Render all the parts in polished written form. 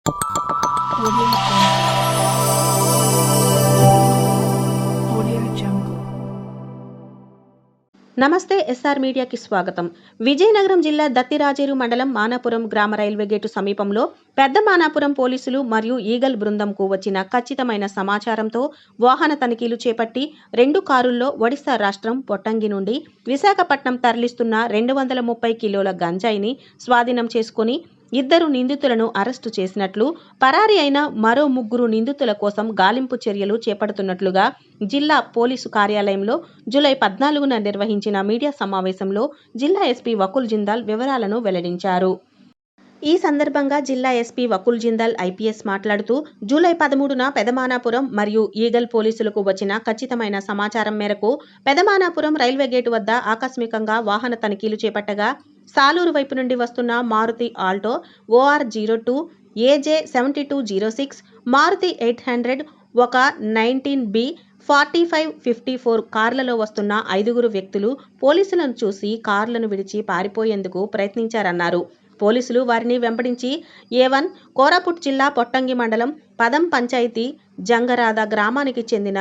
Audio Jungle. నమస్తే SR మీడియాకి స్వాగతం. విజయనగరం జిల్లా దత్తిరాజేరు మండలం మానాపురం గ్రామ రైల్వే గేటు సమీపంలో పెద్ద మానాపురం పోలీసులు మరియు ఈగల్ బృందంకు వచ్చిన ఖచ్చితమైన సమాచారంతో వాహన తనిఖీలు చేపట్టి 2 కారుల్లో ఒడిశా రాష్ట్రం పొట్టంగి నుండి విశాఖపట్నం తరలిస్తున్న 230 కిలోల గంజాయిని స్వాధీనం చేసుకుని 2 నిందితులను అరెస్టు చేసినట్లు, పరారీ అయిన మరో 3 నిందితుల కోసం గాలింపు చర్యలు చేపడుతున్నట్లుగా జిల్లా పోలీసు కార్యాలయంలో జూలై 14న నిర్వహించిన మీడియా సమావేశంలో జిల్లా ఎస్పీ వకుల్ జిందాల్ వివరాలను వెల్లడించారు. ఈ సందర్భంగా జిల్లా ఎస్పీ వకుల్ జిందాల్ ఐపీఎస్ మాట్లాడుతూ, జూలై 13న పెదమానాపురం మరియు ఈగల్ పోలీసులకు వచ్చిన ఖచ్చితమైన సమాచారం మేరకు పెదమానాపురం రైల్వే గేటు వద్ద ఆకస్మికంగా వాహన తనిఖీలు చేపట్టగా సాలూరు వైపు నుండి వస్తున్న Maruti Alto OR02 AJ 7206, Maruti 800, ఒక 19B 4554 కార్లలో వస్తున్న 5 వ్యక్తులు పోలీసులను చూసి కార్లను విడిచి పారిపోయేందుకు ప్రయత్నించారన్నారు. పోలీసులు వారిని వెంబడించి A1 కోరాపుట్ జిల్లా పొట్టంగి మండలం పదం పంచాయతీ జంగరాద గ్రామానికి చెందిన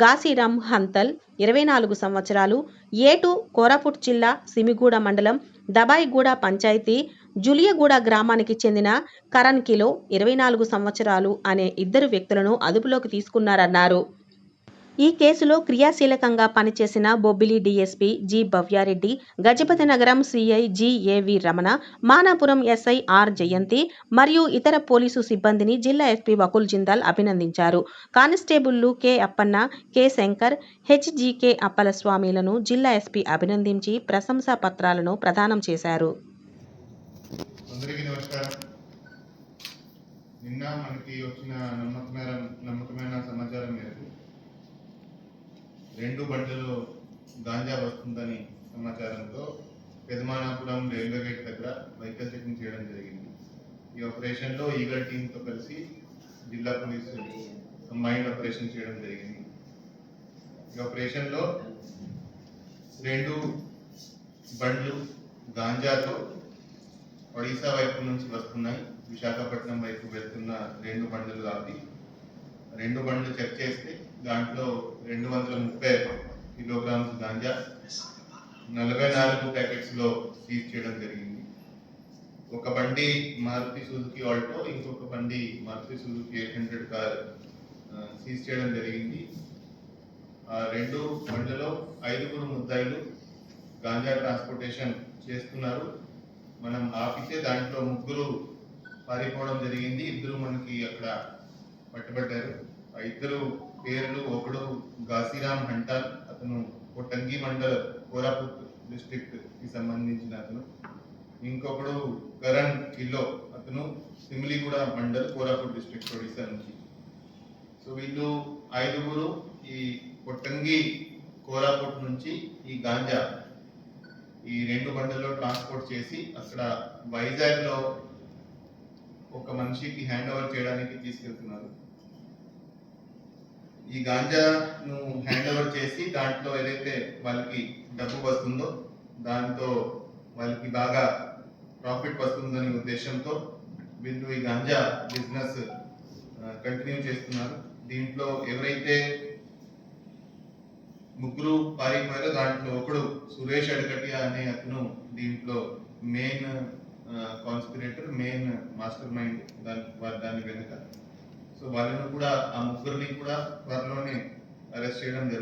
గాసిరామ్ హంతల్ 24 సంవత్సరాలు, A2 కోరాపుట్ జిల్లా సిమిగూడ మండలం దబాయిగూడ పంచాయతీ జులియగూడ గ్రామానికి చెందిన కరణ్ కిలో 24 సంవత్సరాలు అనే 2 వ్యక్తులను అదుపులోకి తీసుకున్నారన్నారు. ఈ కేసులో క్రియాశీలకంగా పనిచేసిన బొబ్బిలి డీఎస్పీ జి భవ్యారెడ్డి, గజపతి నగరం CI జిఏవి Ramana, Manapuram SI are జయంతి మరియు ఇతర పోలీసు సిబ్బందిని జిల్లా ఎస్పీ వకుల్ జిందాల్ అభినందించారు. కానిస్టేబుళ్లు కె అప్పన్న, కె శంకర్, హెచ్జికే అప్పలస్వామిలను జిల్లా ఎస్పీ అభినందించి ప్రశంసా పత్రాలను ప్రదానం చేశారు. నిన్న మనకి వచ్చిన నమ్మకమైన సమాచారం మేరకు 2 బండ్లలో గాంజా వస్తుందని సమాచారంతో పెదమానాపురం రైల్వే గేట్ దగ్గర వెహికల్ చెకింగ్ చేయడం జరిగింది. ఈ ఆపరేషన్లో ఈగల్ టీంతో కలిసి జిల్లా పోలీసు కంబైన్డ్ ఆపరేషన్ చేయడం జరిగింది. ఈ ఆపరేషన్లో 2 బండ్లు గాంజాతో ఒడిశా వైపు నుంచి వస్తున్నాయి, విశాఖపట్నం వైపు వెళ్తున్న 2 బండ్లు ఆపి 2 బండ్లు చెక్ చేస్తే దాంట్లో 230 కిలోగ్రామ్స్ గాంజా 44 ప్యాకెట్స్లో సీజ్ చేయడం జరిగింది. ఒక బండి మారుతి సుజుకి ఆల్టో, ఇంకొక బండి మారుతి సుజుకి 800 కార్ సీజ్ చేయడం జరిగింది. ఆ 2 బండ్లలో 5 ముద్దాయిలు గాంజా ట్రాన్స్పోర్టేషన్ చేస్తున్నారు. మనం ఆపితే దాంట్లో 3 పారిపోవడం జరిగింది, 2 మనకి అక్కడ పట్టుబడ్డారు. ఆ 2 పేర్లు, ఒకడు గాసిరామ్ హంటాల్, అతను పొట్టంగి మండల్ కోరాపుట్ డిస్ట్రిక్ట్ కి సంబంధించిన అతను. ఇంకొకడు కరణ్ కిలో, అతను సిమిలిగూడ మండల్ కోరాపుట్ డిస్ట్రిక్ట్ ఒడిశా నుంచి. సో వీళ్ళు 5 ఈ పొట్టంగి కోరాపుట్ నుంచి ఈ గాంజా ఈ 2 బండ్లలో ట్రాన్స్పోర్ట్ చేసి అక్కడ వైజాగ్లో ఒక మనిషికి హ్యాండ్ ఓవర్ చేయడానికి తీసుకెళ్తున్నారు. ఈ గాంజాను హ్యాండ్ ఓవర్ చేసి దాంట్లో ఏదైతే వాళ్ళకి డబ్బు వస్తుందో దాంతో వాళ్ళకి బాగా ప్రాఫిట్ వస్తుందనే ఉద్దేశంతో వీళ్ళు ఈ గాంజా బిజినెస్ కంటిన్యూ చేస్తున్నారు. దీంట్లో ఎవరైతే 3 పారిపోయారో దాంట్లో ఒకడు సురేష్ అడకటియా అనే అతను దీంట్లో main conspirator, main master mind దాని వెనుక. సో వాళ్ళను కూడా, ఆ 3 కూడా త్వరలోనే అరెస్ట్ చేయడం జరుగుతుంది.